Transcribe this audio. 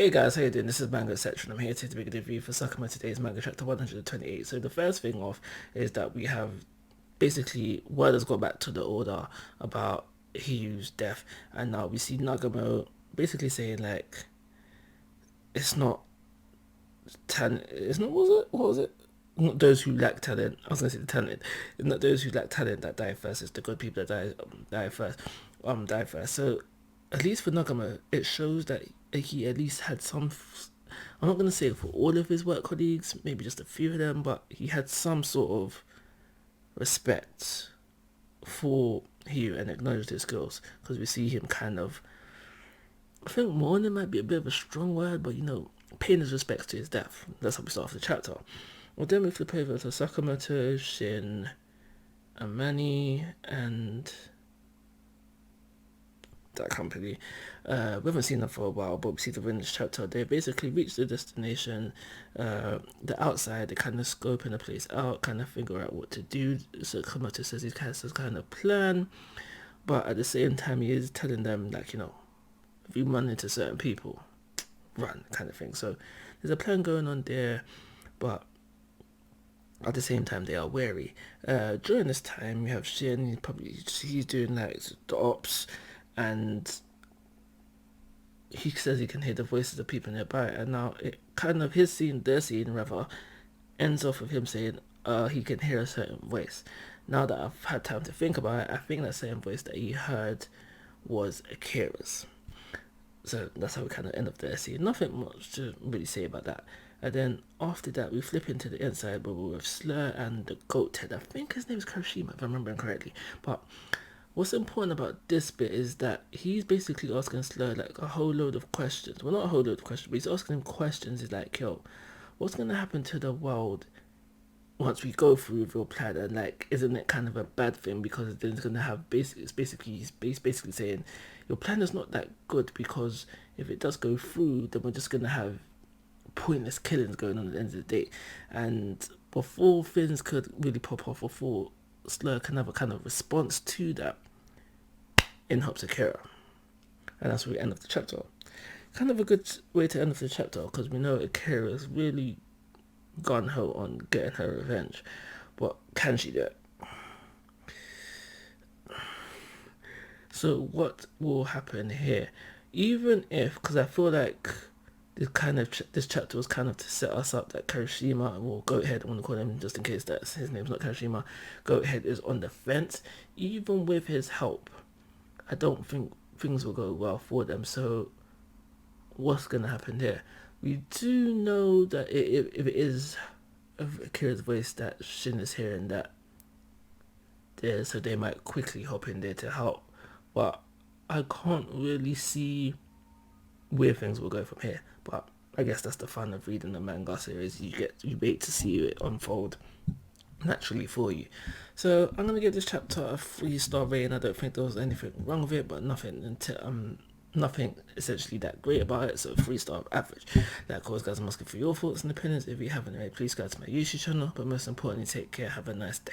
Hey guys, how you doing? This is Manga section. I'm here to make a review for Sakamoto Days Manga Chapter 128. So the first thing off is that we have basically word has got back to the order about Hyu's death, and now we see Nagamo basically saying like it's not talent. It's not. What was it? Not those who lack talent. I was gonna say the talent. It's not those who lack talent that die first. It's the good people that die first. Die first. So at least for Nagamo, it shows that he at least had some. I'm not gonna say for all of his work colleagues, maybe just a few of them, but he had some sort of respect for Hugh and acknowledged his skills because we see him kind of. I think mourning might be a bit of a strong word, but paying his respects to his death. That's how we start off the chapter. Well, then we flip over to Sakamoto, Shin, Amani, and that company. We haven't seen them for a while, but we see them in this chapter. They basically reach the destination. The outside, they kind of scoping the place out, kind of figure out what to do. So Sakamoto says he has this kind of plan, but at the same time, he is telling them like, if you run into certain people, run kind of thing. So there's a plan going on there, but at the same time they are wary. During this time we have Shin, he's doing like the ops, and he says he can hear the voices of people nearby, and now it kind of their scene rather, ends off with him saying he can hear a certain voice. Now that I've had time to think about it, I think that same voice that he heard was Akira's. So that's how we kind of end up their scene. Nothing much to really say about that. And then after that, we flip into the inside bubble with Slur and the goat head. I think his name is Kuroshima, if I'm remembering correctly. But what's important about this bit is that he's basically asking Slur like a whole load of questions. Well, not a whole load of questions, but he's asking him questions. He's like, yo, what's going to happen to the world once we go through with your plan? And like, isn't it kind of a bad thing because then it's going to have he's basically saying your plan is not that good because if it does go through, then we're just going to have pointless killings going on at the end of the day. And before things could really pop off, before Slur can have a kind of response to that, in hops Akira. And that's where we end of the chapter. Kind of a good way to end off the chapter because we know Akira is really gun-ho on getting her revenge. But can she do it? So what will happen here? Even if, because I feel like this chapter was kind of to set us up that Kuroshima, or Goathead, I want to call him just in case that his name's not Kuroshima, Goathead is on the fence. Even with his help, I don't think things will go well for them. So what's going to happen here? We do know that if it is Akira's voice that Shin is hearing, that so they might quickly hop in there to help. But I can't really see where things will go from here. But I guess that's the fun of reading the manga series. You wait to see it unfold naturally for you. So I'm gonna give this chapter a 3-star rating. I don't think there was anything wrong with it, but nothing essentially that great about it. So 3-star average. That, of course, guys, I'm asking for your thoughts and opinions. If you haven't already, please go to my YouTube channel. But most importantly, take care. Have a nice day.